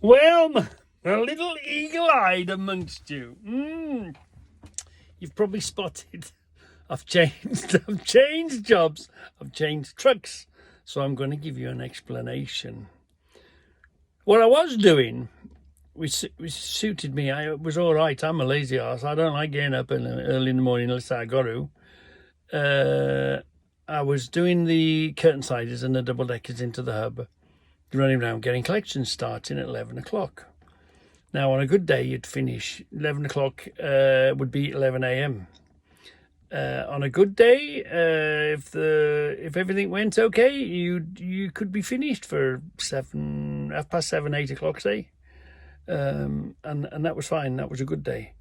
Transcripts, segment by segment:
Well, a little eagle-eyed amongst you. You've probably spotted I've changed jobs, I've changed trucks. So I'm going to give you an explanation. What I was doing, which suited me, it was all right. I'm a lazy arse. I don't like getting up early in the morning unless I got to. I was doing the curtain siders and the double deckers into the hub, running around getting collections starting at 11 o'clock. Now, on a good day, you'd finish 11 o'clock, would be 11 a.m. On a good day, if everything went okay, you could be finished for 7:30, 8 o'clock, say, and that was fine. That was a good day.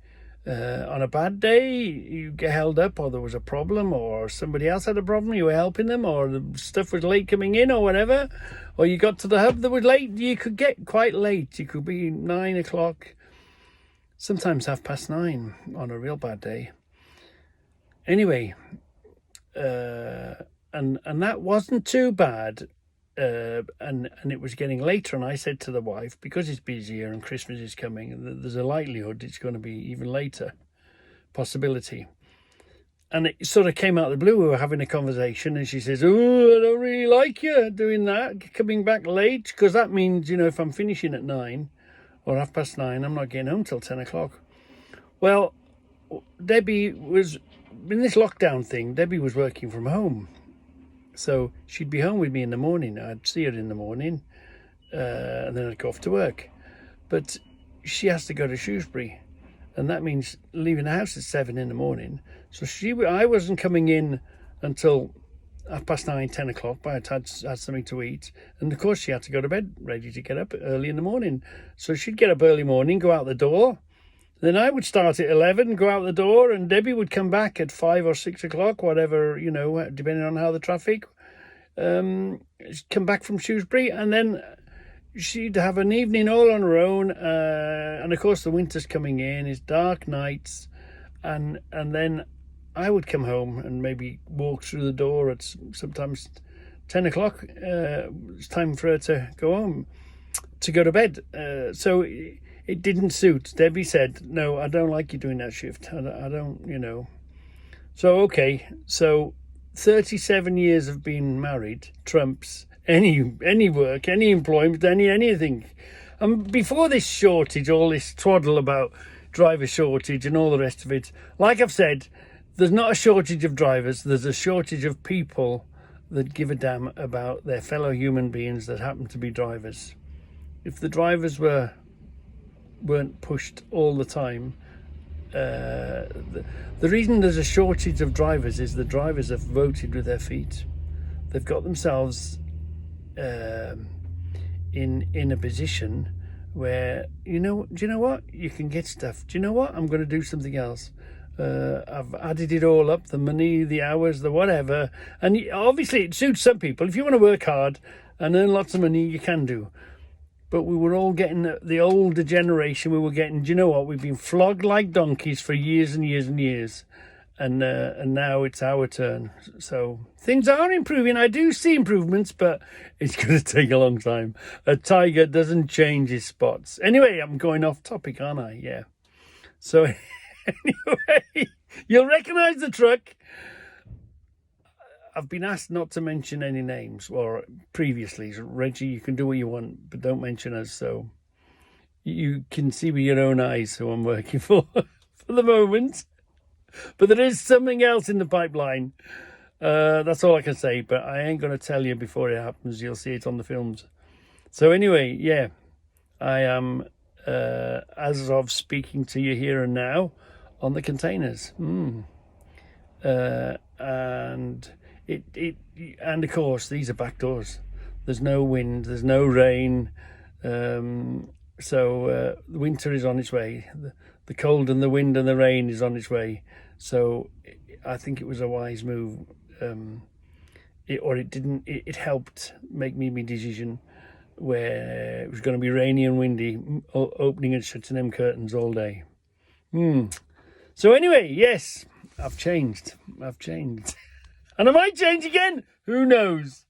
On a bad day, you get held up, or there was a problem, or somebody else had a problem, you were helping them, or the stuff was late coming in, or whatever, or you got to the hub that was late. You could get quite late. You could be 9 o'clock, sometimes 9:30 on a real bad day. Anyway, and that wasn't too bad, and it was getting later, and I said to the wife, because it's busier and Christmas is coming, there's a likelihood it's going to be even later, possibility. And it sort of came out of the blue. We were having a conversation, and she says, "Oh, I don't really like you doing that, coming back late, because that means, if I'm finishing at 9 or 9:30, I'm not getting home till 10 o'clock. Well, Debbie was... in this lockdown thing, Debbie was working from home, so she'd be home with me in the morning. I'd see her in the morning, and then I'd go off to work. But she has to go to Shrewsbury, and that means leaving the house at 7 in the morning. So I wasn't coming in until 9:30, 10 o'clock, but I'd had something to eat. And of course, she had to go to bed, ready to get up early in the morning. So she'd get up early morning, go out the door. Then I would start at 11, go out the door, and Debbie would come back at 5 or 6 o'clock, whatever, depending on how the traffic. She'd come back from Shrewsbury, and then she'd have an evening all on her own. And of course, the winter's coming in, it's dark nights, and then I would come home and maybe walk through the door at sometimes 10 o'clock. It's time for her to go home, to go to bed. So it didn't suit. Debbie said, "No, I don't like you doing that shift. I don't. So, okay. So 37 years of being married trumps any work, any employment, anything. And before this shortage, all this twaddle about driver shortage and all the rest of it, like I've said, there's not a shortage of drivers. There's a shortage of people that give a damn about their fellow human beings that happen to be drivers. If the drivers weren't pushed all the time, the reason there's a shortage of drivers is the drivers have voted with their feet. They've got themselves in a position where, do you know what, you can get stuff. Do you know what, I'm going to do something else. I've added it all up, the money, the hours, the whatever, and obviously it suits some people. If you want to work hard and earn lots of money, you can do. But we were all getting, the older generation, we were getting, do you know what, we've been flogged like donkeys for years and years and years. And now it's our turn. So things are improving. I do see improvements, but it's going to take a long time. A tiger doesn't change his spots. Anyway, I'm going off topic, aren't I? Yeah. So anyway, you'll recognise the truck. I've been asked not to mention any names, or previously. So Reggie, you can do what you want, but don't mention us. So you can see with your own eyes who I'm working for the moment. But there is something else in the pipeline. That's all I can say, but I ain't going to tell you before it happens. You'll see it on the films. So anyway, yeah, I am, as of speaking to you here and now, on the containers. And of course, these are back doors. There's no wind, there's no rain. So the winter is on its way. The cold and the wind and the rain is on its way. So I think it was a wise move. It helped make me my decision where it was going to be rainy and windy, opening and shutting them curtains all day. So anyway, yes, I've changed. And I might change again. Who knows?